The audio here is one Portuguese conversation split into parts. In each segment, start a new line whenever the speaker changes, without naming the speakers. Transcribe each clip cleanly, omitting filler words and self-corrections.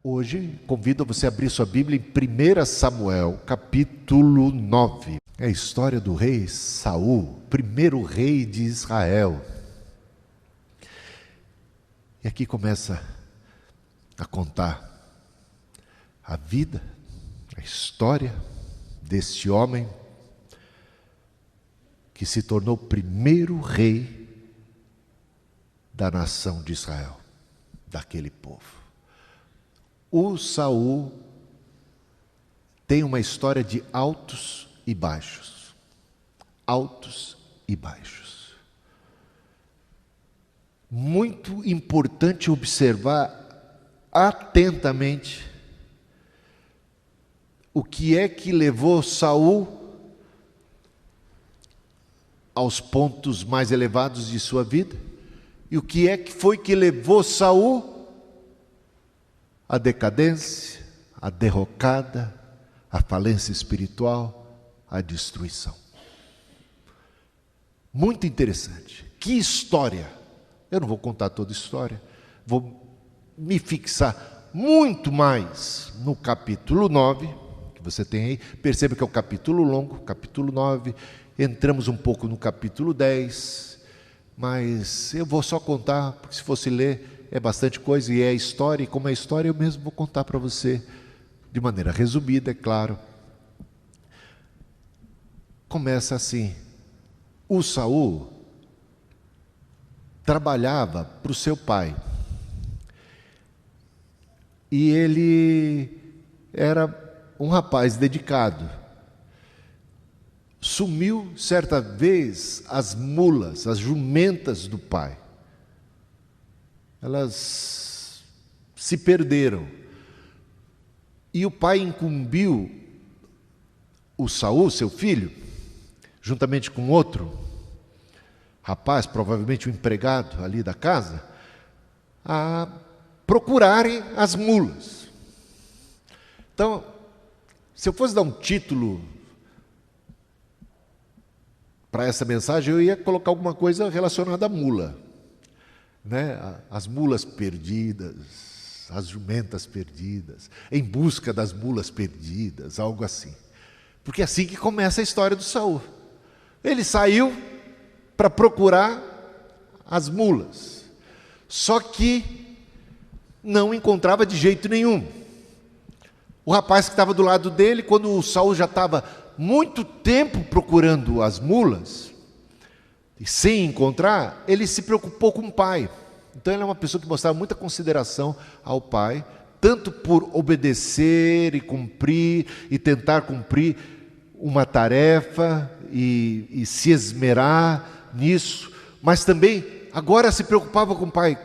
Hoje, convido você a abrir sua Bíblia em 1 Samuel, capítulo 9. É a história do rei Saul, primeiro rei de Israel. E aqui começa a contar a vida, a história deste homem que se tornou o primeiro rei da nação de Israel, daquele povo. O Saul tem uma história de altos e baixos. Altos e baixos. Muito importante observar atentamente o que é que levou Saul aos pontos mais elevados de sua vida e o que é que foi que levou Saul a decadência, a derrocada, a falência espiritual, a destruição. Muito interessante. Que história! Eu não vou contar toda a história, vou me fixar muito mais no capítulo 9, que você tem aí. Perceba que é um capítulo longo, capítulo 9, entramos um pouco no capítulo 10, mas eu vou só contar, porque se fosse ler, é bastante coisa e é história, e como é história eu mesmo vou contar para você, de maneira resumida, é claro. Começa assim: o Saul trabalhava para o seu pai, e ele era um rapaz dedicado. Sumiu certa vez as mulas, as jumentas do pai. Elas se perderam. E o pai incumbiu o Saul, seu filho, juntamente com outro rapaz, provavelmente um empregado ali da casa, a procurarem as mulas. Então, se eu fosse dar um título para essa mensagem, eu ia colocar alguma coisa relacionada à mula. As mulas perdidas, as jumentas perdidas, em busca das mulas perdidas, algo assim. Porque é assim que começa a história do Saul. Ele saiu para procurar as mulas, só que não encontrava de jeito nenhum. O rapaz que estava do lado dele, quando o Saul já estava muito tempo procurando as mulas, e sem encontrar, ele se preocupou com o pai. Então ele é uma pessoa que mostrava muita consideração ao pai, tanto por obedecer e cumprir, e tentar cumprir uma tarefa, e se esmerar nisso, mas também agora se preocupava com o pai.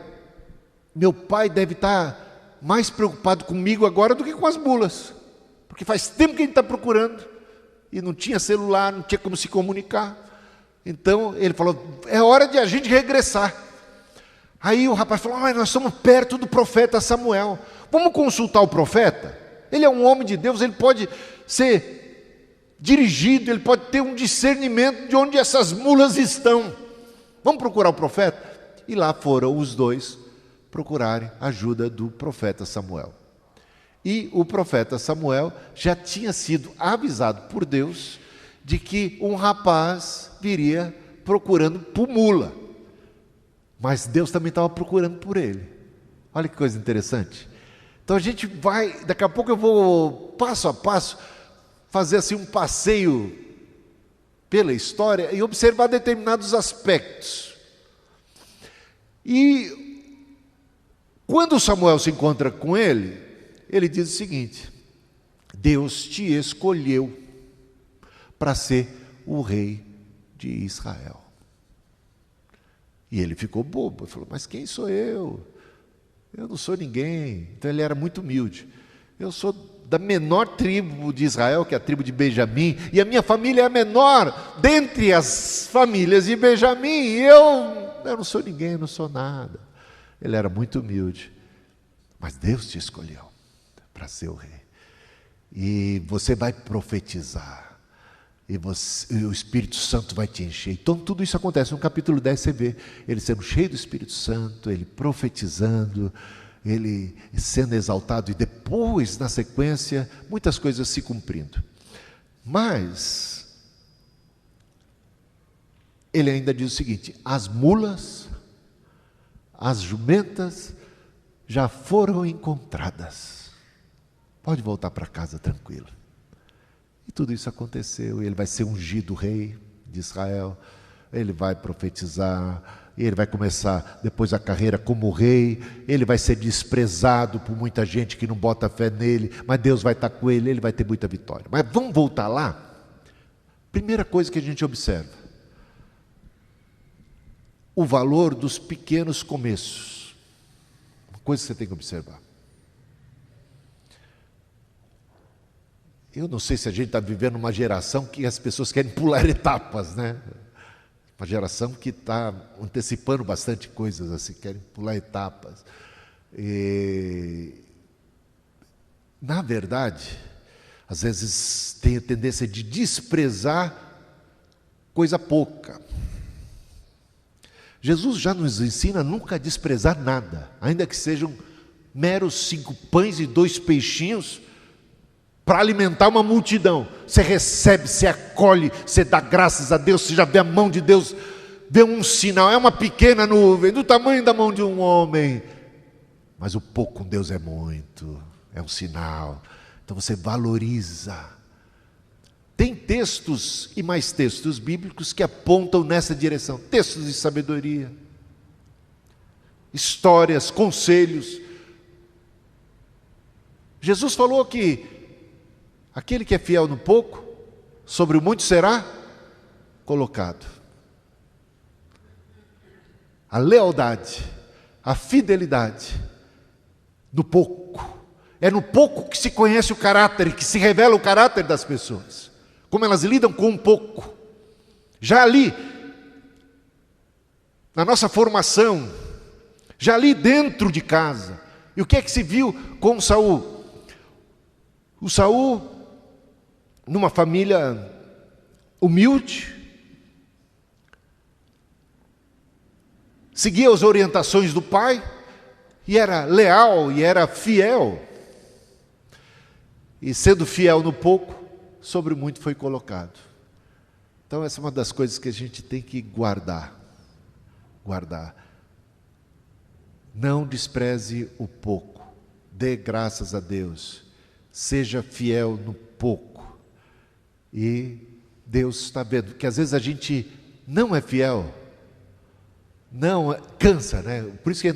Meu pai deve estar mais preocupado comigo agora do que com as mulas, porque faz tempo que ele está procurando, e não tinha celular, não tinha como se comunicar. Então ele falou: é hora de a gente regressar. Aí o rapaz falou: nós estamos perto do profeta Samuel, vamos consultar o profeta? Ele é um homem de Deus, ele pode ser dirigido, ele pode ter um discernimento de onde essas mulas estão. Vamos procurar o profeta? E lá foram os dois procurarem a ajuda do profeta Samuel. E o profeta Samuel já tinha sido avisado por Deus de que um rapaz viria procurando por mula, mas Deus também estava procurando por ele. Olha que coisa interessante. Então a gente vai, daqui a pouco eu vou passo a passo fazer assim um passeio pela história e observar determinados aspectos. E quando Samuel se encontra com ele, ele diz o seguinte: Deus te escolheu para ser o rei de Israel. E ele ficou bobo, ele falou: mas quem sou eu? Eu não sou ninguém. Então ele era muito humilde. Eu sou da menor tribo de Israel, que é a tribo de Benjamim, e a minha família é a menor dentre as famílias de Benjamim, e eu não sou ninguém, eu não sou nada. Ele era muito humilde. Mas Deus te escolheu para ser o rei. E você vai profetizar. E o Espírito Santo vai te encher. Então tudo isso acontece. No capítulo 10 você vê ele sendo cheio do Espírito Santo, ele profetizando, ele sendo exaltado e depois, na sequência, muitas coisas se cumprindo. Mas ele ainda diz o seguinte: as mulas, as jumentas já foram encontradas. Pode voltar para casa tranquilo. E tudo isso aconteceu, e ele vai ser ungido rei de Israel, ele vai profetizar, ele vai começar depois a carreira como rei, ele vai ser desprezado por muita gente que não bota fé nele, mas Deus vai estar com ele vai ter muita vitória. Mas vamos voltar lá? Primeira coisa que a gente observa: o valor dos pequenos começos. Uma coisa que você tem que observar. Eu não sei se a gente está vivendo uma geração que as pessoas querem pular etapas, né? Uma geração que está antecipando bastante coisas assim, querem pular etapas. Na verdade, às vezes tem a tendência de desprezar coisa pouca. Jesus já nos ensina nunca a desprezar nada, ainda que sejam meros 5 pães e 2 peixinhos, para alimentar uma multidão. Você recebe, você acolhe, você dá graças a Deus, você já vê a mão de Deus, vê um sinal, é uma pequena nuvem, do tamanho da mão de um homem, mas o pouco com Deus é muito, é um sinal. Então você valoriza. Tem textos e mais textos bíblicos que apontam nessa direção, textos de sabedoria, histórias, conselhos. Jesus falou que aquele que é fiel no pouco, sobre o muito será colocado. A lealdade, a fidelidade, no pouco. É no pouco que se conhece o caráter, que se revela o caráter das pessoas. Como elas lidam com um pouco. Já ali, na nossa formação, já ali dentro de casa. E o que é que se viu com Saul? O Saul, numa família humilde, seguia as orientações do pai, e era leal, e era fiel. E sendo fiel no pouco, sobre o muito foi colocado. Então essa é uma das coisas que a gente tem que guardar. Não despreze o pouco, dê graças a Deus, seja fiel no pouco. E Deus está vendo que às vezes a gente não é fiel, não cansa, né? Por isso que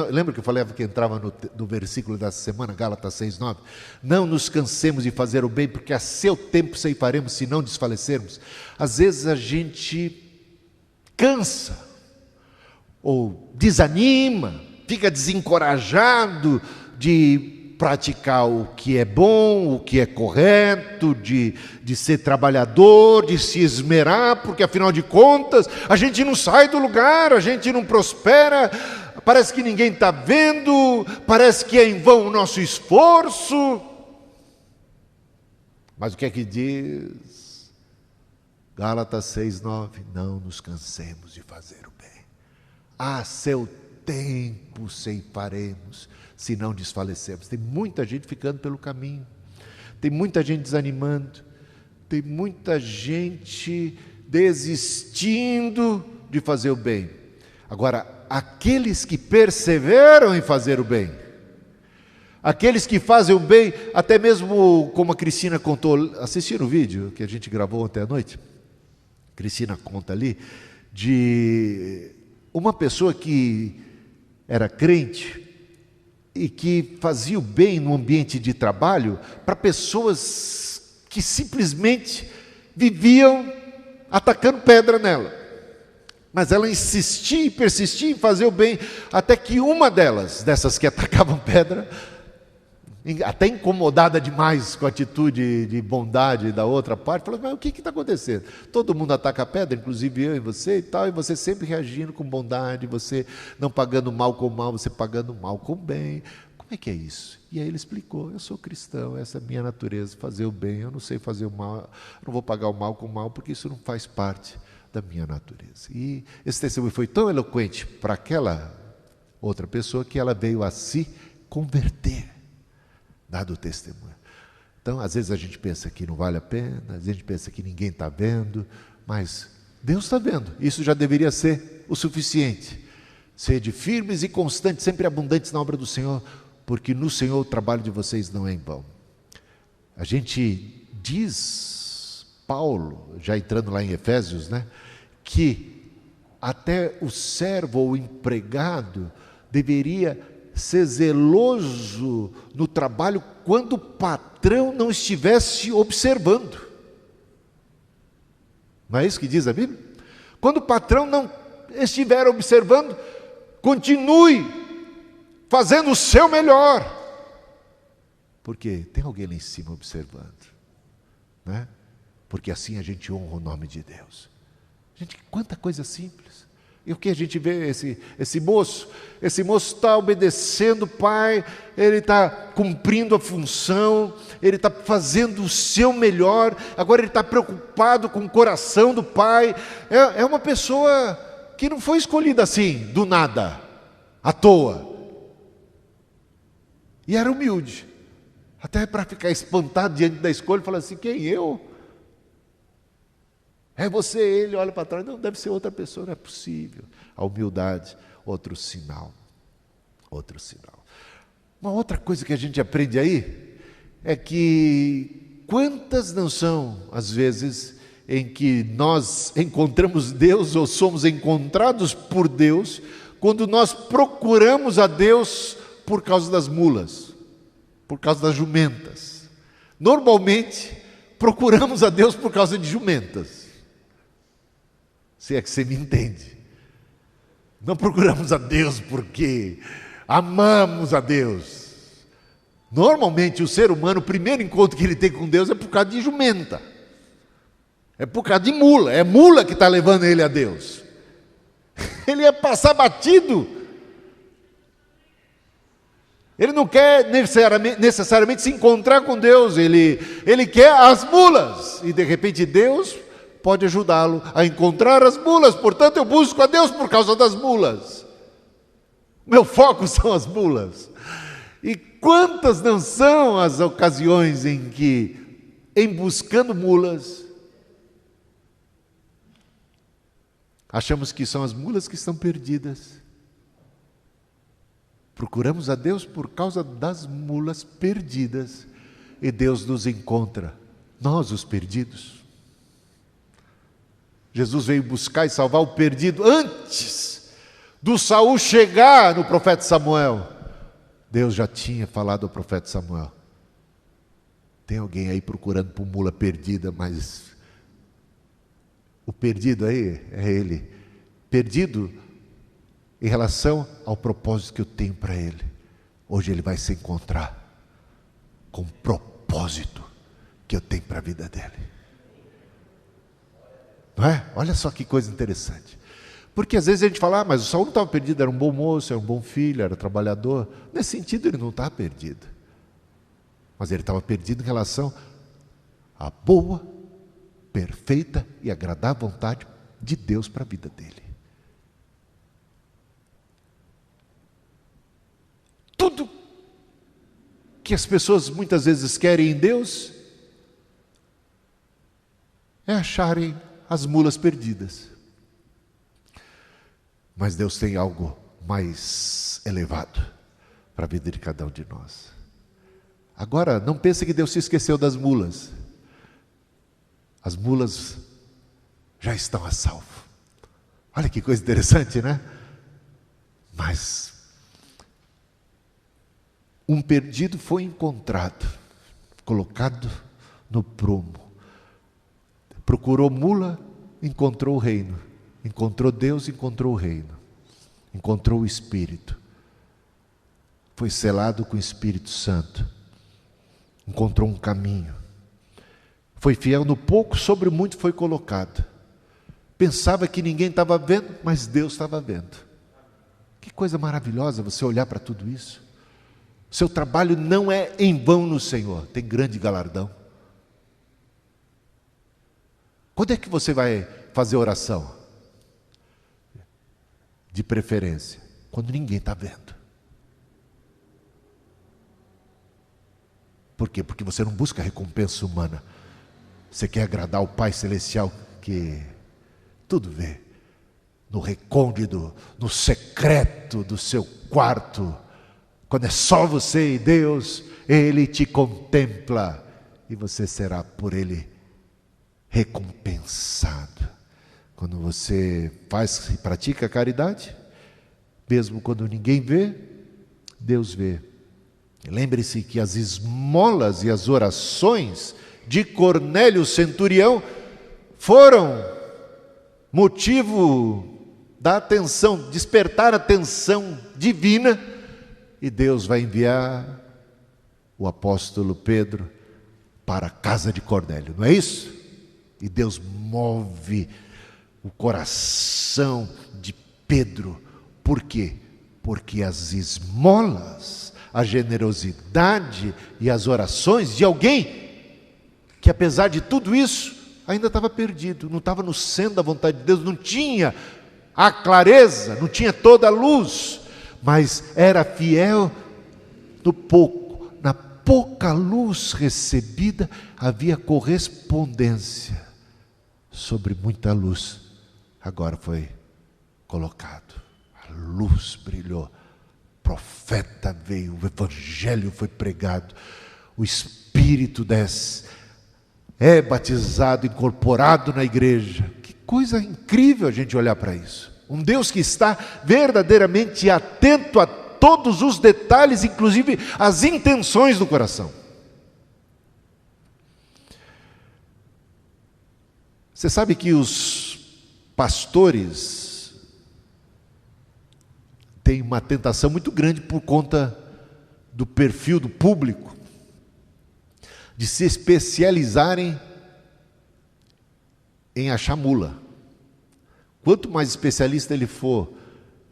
lembra que eu falei que entrava no versículo da semana, Gálatas 6:9? Não nos cansemos de fazer o bem, porque a seu tempo ceifaremos, se não desfalecermos. Às vezes a gente cansa, ou desanima, fica desencorajado de praticar o que é bom, o que é correto, de ser trabalhador, de se esmerar, porque afinal de contas a gente não sai do lugar, a gente não prospera, parece que ninguém está vendo, parece que é em vão o nosso esforço. Mas o que é que diz Gálatas 6:9? Não nos cansemos de fazer o bem, a seu tempo ceifaremos, se não desfalecemos. Tem muita gente ficando pelo caminho, tem muita gente desanimando, tem muita gente desistindo de fazer o bem. Agora, aqueles que perseveram em fazer o bem, aqueles que fazem o bem, até mesmo como a Cristina contou, assistiram o vídeo que a gente gravou ontem à noite? Cristina conta ali, de uma pessoa que era crente, e que fazia o bem no ambiente de trabalho para pessoas que simplesmente viviam atacando pedra nela. Mas ela insistia e persistia em fazer o bem, até que uma dessas que atacavam pedra, até incomodada demais com a atitude de bondade da outra parte, falou: mas o que está acontecendo? Todo mundo ataca pedra, inclusive eu e você e tal, e você sempre reagindo com bondade, você não pagando mal com mal, você pagando mal com bem. Como é que é isso? E aí ele explicou: eu sou cristão, essa é a minha natureza, fazer o bem, eu não sei fazer o mal, eu não vou pagar o mal com o mal, porque isso não faz parte da minha natureza. E esse testemunho foi tão eloquente para aquela outra pessoa que ela veio a se converter, dado o testemunho. Então, às vezes a gente pensa que não vale a pena, às vezes a gente pensa que ninguém está vendo, mas Deus está vendo. Isso já deveria ser o suficiente. Sede firmes e constantes, sempre abundantes na obra do Senhor, porque no Senhor o trabalho de vocês não é em vão. A gente diz, Paulo, já entrando lá em Efésios, né, que até o servo ou o empregado deveria ser zeloso no trabalho quando o patrão não estivesse observando. Não é isso que diz a Bíblia? Quando o patrão não estiver observando, continue fazendo o seu melhor, porque tem alguém lá em cima observando, né? Porque assim a gente honra o nome de Deus. Gente, quanta coisa simples. E o que a gente vê, esse moço está obedecendo o pai, ele está cumprindo a função, ele está fazendo o seu melhor, agora ele está preocupado com o coração do pai. É uma pessoa que não foi escolhida assim, do nada, à toa. E era humilde, até para ficar espantado diante da escolha, falar assim: quem eu? É você. Ele olha para trás, não, deve ser outra pessoa, não é possível. A humildade, outro sinal. Uma outra coisa que a gente aprende aí, é que quantas não são as vezes em que nós encontramos Deus, ou somos encontrados por Deus, quando nós procuramos a Deus por causa das mulas, por causa das jumentas. Normalmente, procuramos a Deus por causa de jumentas. Se é que você me entende. Não procuramos a Deus porque amamos a Deus. Normalmente o ser humano, o primeiro encontro que ele tem com Deus é por causa de jumenta. É por causa de mula. É mula que está levando ele a Deus. Ele ia passar batido. Ele não quer necessariamente se encontrar com Deus. Ele quer as mulas. E de repente Deus pode ajudá-lo a encontrar as mulas. Portanto, eu busco a Deus por causa das mulas. Meu foco são as mulas. E quantas não são as ocasiões em que, em buscando mulas, achamos que são as mulas que estão perdidas. Procuramos a Deus por causa das mulas perdidas, e Deus nos encontra, nós os perdidos. Jesus veio buscar e salvar o perdido antes do Saul chegar no profeta Samuel. Deus já tinha falado ao profeta Samuel: tem alguém aí procurando por mula perdida, mas o perdido aí é ele. Perdido em relação ao propósito que eu tenho para ele. Hoje ele vai se encontrar com o propósito que eu tenho para a vida dele. Não é? Olha só que coisa interessante. Porque às vezes a gente fala: mas o Saul não estava perdido, era um bom moço, era um bom filho, era trabalhador. Nesse sentido ele não estava perdido. Mas ele estava perdido em relação à boa, perfeita e agradável vontade de Deus para a vida dele. Tudo que as pessoas muitas vezes querem em Deus é acharem as mulas perdidas. Mas Deus tem algo mais elevado para a vida de cada um de nós. Agora, não pense que Deus se esqueceu das mulas. As mulas já estão a salvo. Olha que coisa interessante, né? Mas um perdido foi encontrado, colocado no prumo. Procurou mula, encontrou o reino. Encontrou Deus, encontrou o reino. Encontrou o Espírito. Foi selado com o Espírito Santo. Encontrou um caminho. Foi fiel no pouco, sobre o muito foi colocado. Pensava que ninguém estava vendo, mas Deus estava vendo. Que coisa maravilhosa você olhar para tudo isso. Seu trabalho não é em vão no Senhor, tem grande galardão. Quando é que você vai fazer oração? De preferência, quando ninguém está vendo. Por quê? Porque você não busca recompensa humana. Você quer agradar o Pai Celestial, que tudo vê. No recôndito, no secreto do seu quarto. Quando é só você e Deus, Ele te contempla. E você será por Ele recompensado. Quando você faz e pratica a caridade, mesmo quando ninguém vê, Deus vê. Lembre-se que as esmolas e as orações de Cornélio centurião foram motivo da atenção, despertar a atenção divina, e Deus vai enviar o apóstolo Pedro para a casa de Cornélio, não é isso? E Deus move o coração de Pedro. Por quê? Porque as esmolas, a generosidade e as orações de alguém que, apesar de tudo isso, ainda estava perdido, não estava no centro da vontade de Deus, não tinha a clareza, não tinha toda a luz, mas era fiel no pouco, na pouca luz recebida, havia correspondência sobre muita luz. Agora foi colocado, a luz brilhou, o profeta veio, o evangelho foi pregado, o Espírito desce, é batizado, incorporado na igreja. Que coisa incrível a gente olhar para isso. Um Deus que está verdadeiramente atento a todos os detalhes, inclusive as intenções do coração. Você sabe que os pastores têm uma tentação muito grande por conta do perfil do público, de se especializarem em achar mula. Quanto mais especialista ele for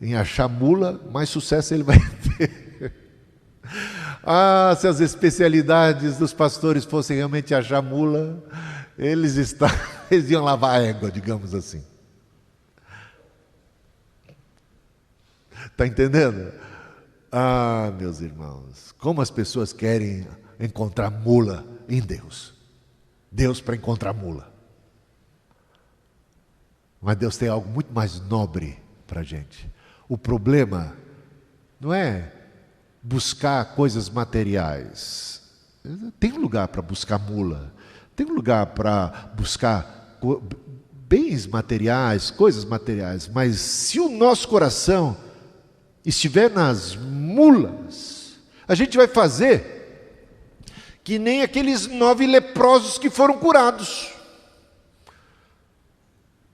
em achar mula, mais sucesso ele vai ter. Ah, se as especialidades dos pastores fossem realmente achar mula, eles iam lavar a égua, digamos assim. Está entendendo? Ah, meus irmãos, como as pessoas querem encontrar mula em Deus. Deus para encontrar mula. Mas Deus tem algo muito mais nobre para a gente. O problema não é buscar coisas materiais. Tem um lugar para buscar mula. Tem um lugar para buscar bens materiais, coisas materiais. Mas se o nosso coração estiver nas mulas, a gente vai fazer que nem aqueles 9 leprosos que foram curados.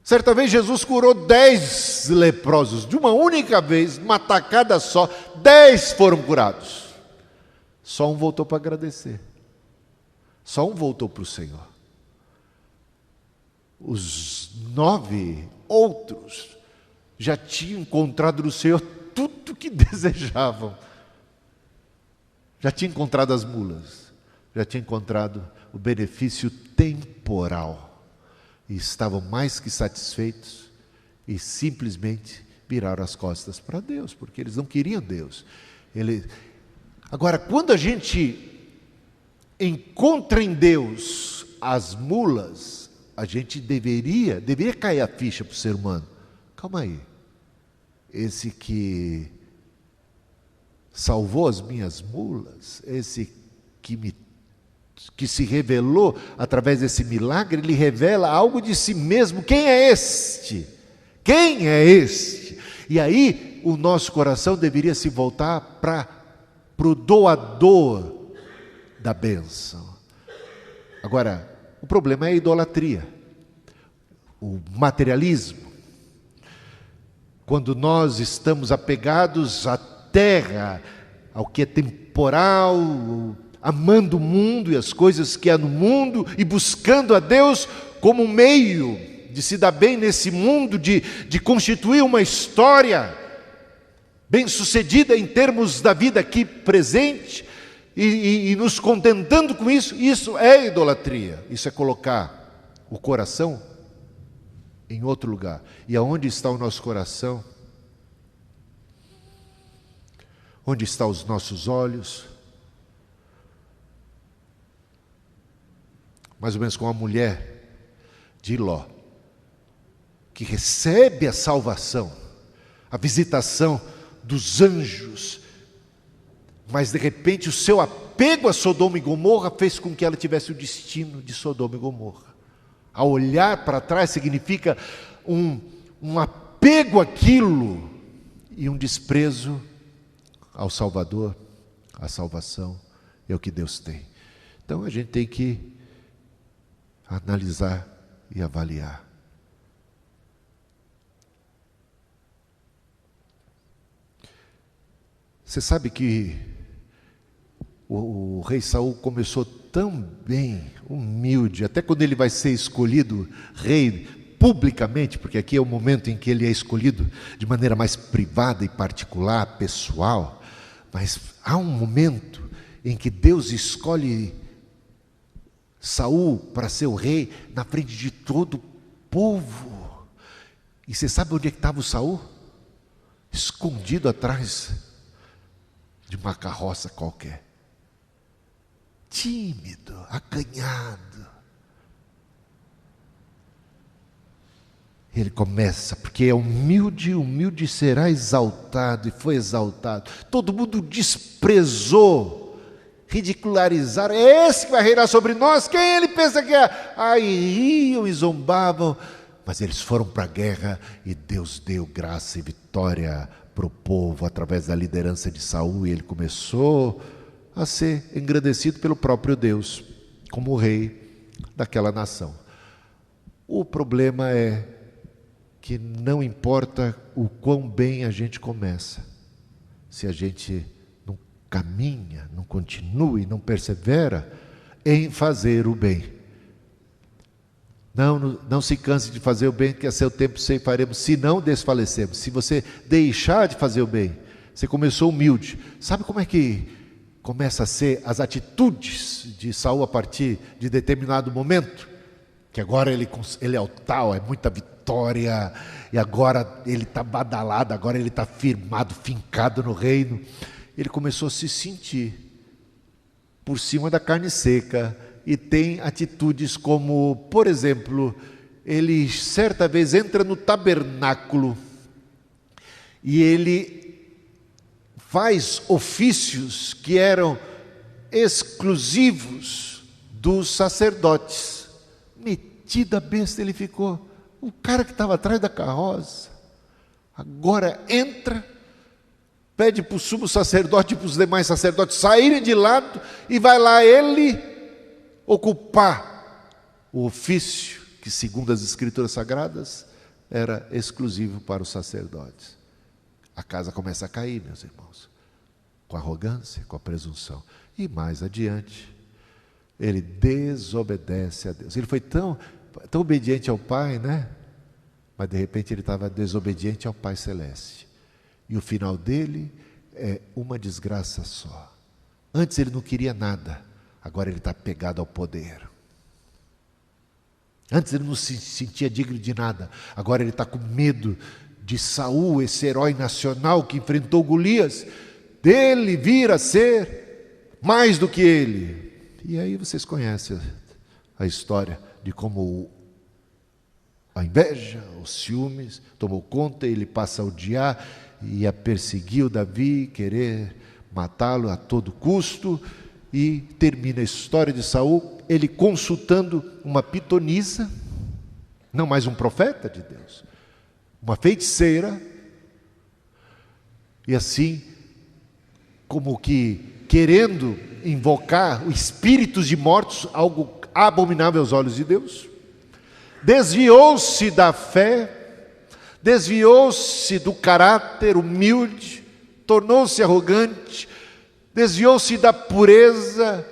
Certa vez Jesus curou 10 leprosos, de uma única vez, uma tacada só, 10 foram curados. Só um voltou para agradecer. Só um voltou para o Senhor. Os 9 outros já tinham encontrado no Senhor tudo que desejavam. Já tinham encontrado as mulas, já tinham encontrado o benefício temporal. E estavam mais que satisfeitos e simplesmente viraram as costas para Deus, porque eles não queriam Deus. Agora, quando a gente encontra em Deus as mulas, a gente deveria cair a ficha para o ser humano. Calma aí, esse que salvou as minhas mulas, esse que se revelou através desse milagre, ele revela algo de si mesmo. Quem é este? Quem é este? E aí o nosso coração deveria se voltar para o doador da bênção. Agora, o problema é a idolatria, o materialismo. Quando nós estamos apegados à terra, ao que é temporal, amando o mundo e as coisas que há no mundo e buscando a Deus como um meio de se dar bem nesse mundo, de constituir uma história bem-sucedida em termos da vida aqui presente e nos contentando com isso, isso é idolatria. Isso é colocar o coração em outro lugar. E aonde está o nosso coração? Onde estão os nossos olhos? Mais ou menos como a mulher de Ló, que recebe a salvação, a visitação dos anjos, mas de repente o seu apego a Sodoma e Gomorra fez com que ela tivesse o destino de Sodoma e Gomorra. A olhar para trás significa um apego àquilo e um desprezo ao Salvador, à salvação, é o que Deus tem. Então a gente tem que analisar e avaliar. Você sabe que o rei Saul começou tão bem, humilde, até quando ele vai ser escolhido rei publicamente, porque aqui é o momento em que ele é escolhido de maneira mais privada e particular, pessoal, mas há um momento em que Deus escolhe Saul para ser o rei na frente de todo o povo. E você sabe onde é que estava o Saul? Escondido atrás de uma carroça qualquer. Tímido, acanhado. Ele começa, porque é humilde, humilde será exaltado, e foi exaltado. Todo mundo desprezou, ridicularizaram, é esse que vai reinar sobre nós, quem ele pensa que é? Aí riam e zombavam, mas eles foram para a guerra e Deus deu graça e vitória para o povo, através da liderança de Saul, e ele começou a ser engrandecido pelo próprio Deus, como rei daquela nação. O problema é que não importa o quão bem a gente começa, se a gente não caminha, não continua, não persevera em fazer o bem. Não se canse de fazer o bem, que a seu tempo ceifaremos, se não desfalecemos. Se você deixar de fazer o bem, você começou humilde. Sabe como é que começa a ser as atitudes de Saul a partir de determinado momento? Que agora ele é o tal, é muita vitória, e agora ele está badalado, agora ele está firmado, fincado no reino. Ele começou a se sentir por cima da carne seca, e tem atitudes como, por exemplo, ele certa vez entra no tabernáculo, e ele faz ofícios que eram exclusivos dos sacerdotes. Metida besta ele ficou. O cara que estava atrás da carroça, agora entra, pede para o sumo sacerdote e para os demais sacerdotes saírem de lado, e vai lá ele ocupar o ofício que, segundo as Escrituras Sagradas, era exclusivo para os sacerdotes. A casa começa a cair, meus irmãos, com a arrogância, com a presunção. E mais adiante, ele desobedece a Deus. Ele foi tão obediente ao Pai, né? Mas de repente ele estava desobediente ao Pai Celeste. E o final dele é uma desgraça só. Antes ele não queria nada, agora ele está pegado ao poder. Antes ele não se sentia digno de nada, agora ele está com medo de Saul, esse herói nacional que enfrentou Golias, dele vir a ser mais do que ele. E aí vocês conhecem a história de como a inveja, os ciúmes tomou conta, ele passa a odiar e a perseguir o Davi, querer matá-lo a todo custo, e termina a história de Saul, ele consultando uma pitonisa, não mais um profeta de Deus, uma feiticeira, e assim, como que querendo invocar os espíritos de mortos, algo abominável aos olhos de Deus, desviou-se da fé, desviou-se do caráter humilde, tornou-se arrogante, desviou-se da pureza,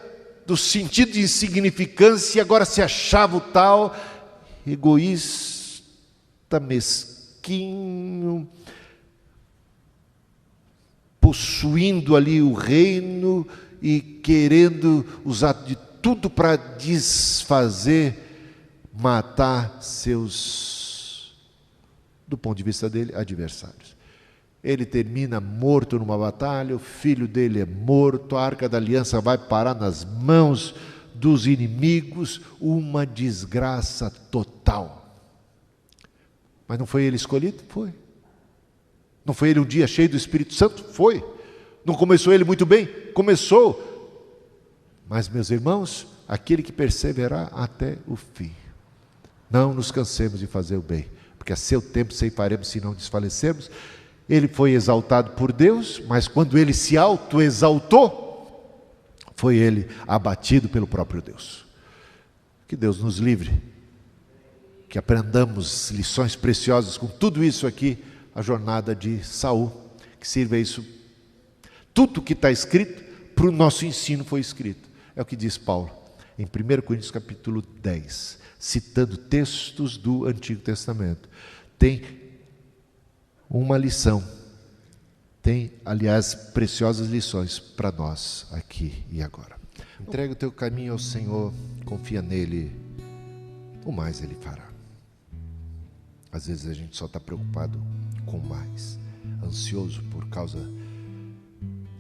do sentido de insignificância, e agora se achava o tal, egoísta, mesquinho, possuindo ali o reino e querendo usar de tudo para desfazer, matar seus, do ponto de vista dele, adversários. ele termina morto numa batalha, o filho dele é morto, a Arca da Aliança vai parar nas mãos dos inimigos, uma desgraça total. Mas não foi ele escolhido? Foi. Não foi ele um dia cheio do Espírito Santo? Foi. Não começou ele muito bem? Começou. Mas, meus irmãos, aquele que perseverar até o fim. Não nos cansemos de fazer o bem, porque a seu tempo ceifaremos se não desfalecermos. Ele foi exaltado por Deus, mas quando ele se autoexaltou, foi ele abatido pelo próprio Deus. Que Deus nos livre, que aprendamos lições preciosas com tudo isso aqui, a jornada de Saul, que sirva isso. Tudo que está escrito, para o nosso ensino foi escrito. É o que diz Paulo, em 1 Coríntios capítulo 10, citando textos do Antigo Testamento. Tem uma lição, tem, aliás, preciosas lições para nós aqui e agora. Entrega o teu caminho ao Senhor, confia nele, o mais ele fará. Às vezes a gente só está preocupado com o mais, ansioso por causa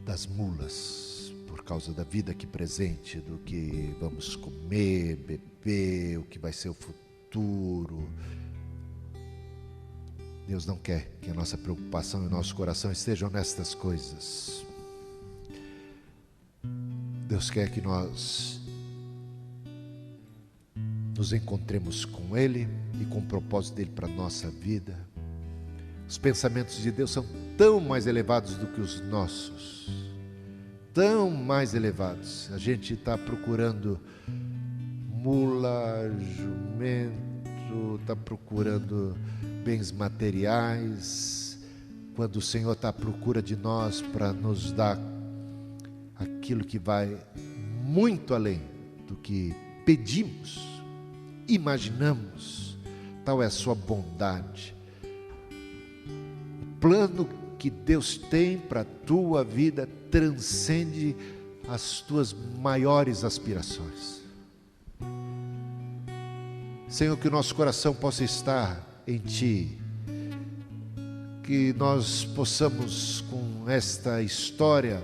das mulas, por causa da vida aqui presente, do que vamos comer, beber, o que vai ser o futuro. Deus não quer que a nossa preocupação e o nosso coração estejam nestas coisas. Deus quer que nós nos encontremos com Ele e com o propósito dEle para a nossa vida. Os pensamentos de Deus são tão mais elevados do que os nossos, tão mais elevados. A gente está procurando mula, jumento, está procurando bens materiais, quando o Senhor está à procura de nós para nos dar aquilo que vai muito além do que pedimos, imaginamos. Tal é a sua bondade. O plano que Deus tem para a tua vida transcende as tuas maiores aspirações. Senhor, que o nosso coração possa estar em Ti, que nós possamos com esta história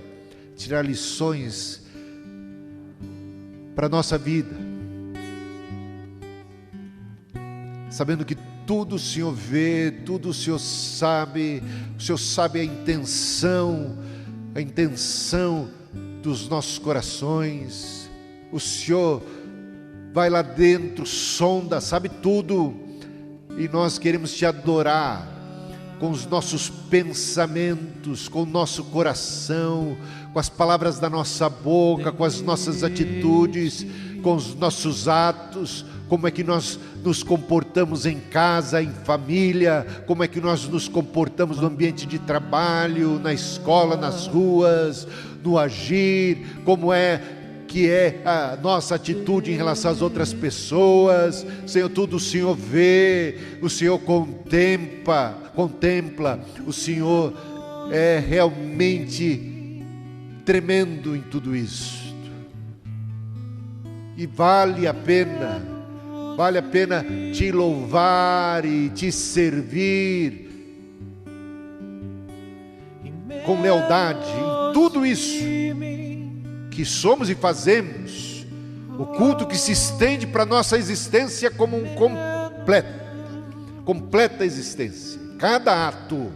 tirar lições para a nossa vida, sabendo que tudo o Senhor vê, tudo o Senhor sabe a intenção dos nossos corações. O Senhor vai lá dentro, sonda, sabe tudo, e nós queremos Te adorar com os nossos pensamentos, com o nosso coração, com as palavras da nossa boca, com as nossas atitudes, com os nossos atos. Como é que nós nos comportamos em casa, em família, como é que nós nos comportamos no ambiente de trabalho, na escola, nas ruas, no agir, como é que é a nossa atitude em relação às outras pessoas. Senhor, tudo o Senhor vê, o Senhor contempla, o Senhor é realmente tremendo em tudo isso. E vale a pena Te louvar e Te servir com lealdade em tudo isso que somos e fazemos. O culto que se estende para a nossa existência como um completa existência. Cada ato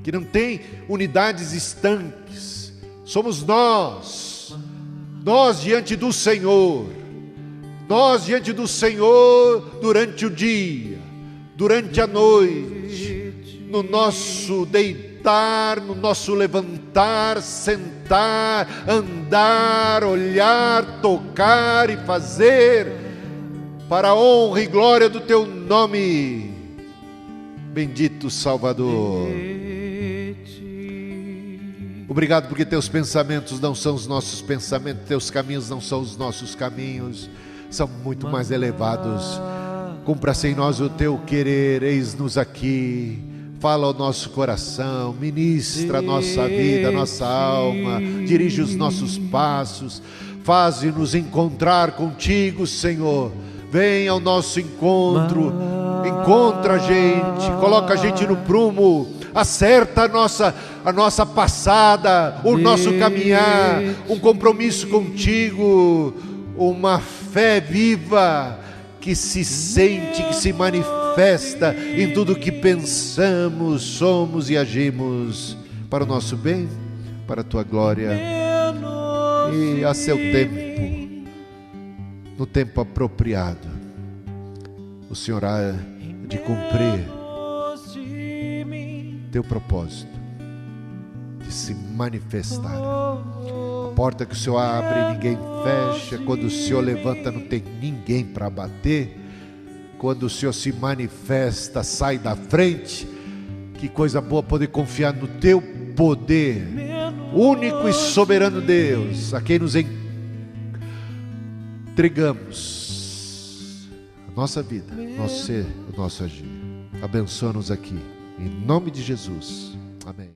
que não tem unidades estanques. Somos nós diante do Senhor. Nós diante do Senhor durante o dia, durante a noite, no nosso deitar, no nosso levantar, sentar, andar, olhar, tocar e fazer, para a honra e glória do Teu nome, bendito Salvador. Obrigado porque Teus pensamentos não são os nossos pensamentos, Teus caminhos não são os nossos caminhos, são muito mais elevados. Cumpra-se em nós o Teu querer, eis-nos aqui. Fala ao nosso coração, ministra a nossa vida, a nossa alma, dirige os nossos passos, faze-nos encontrar contigo, Senhor. Vem ao nosso encontro, encontra a gente, coloca a gente no prumo, acerta a nossa passada, o nosso caminhar, um compromisso contigo, uma fé viva que se sente, que se manifesta em tudo que pensamos, somos e agimos para o nosso bem, para a tua glória. E a seu tempo, no tempo apropriado, o Senhor há de cumprir teu propósito, de se manifestar. A porta que o Senhor abre, ninguém fecha. Quando o Senhor levanta, não tem ninguém para bater. Quando o Senhor se manifesta, sai da frente. Que coisa boa poder confiar no teu poder, único e soberano Deus, a quem nos entregamos a nossa vida, nosso ser, o nosso agir. Abençoa-nos aqui, em nome de Jesus. Amém.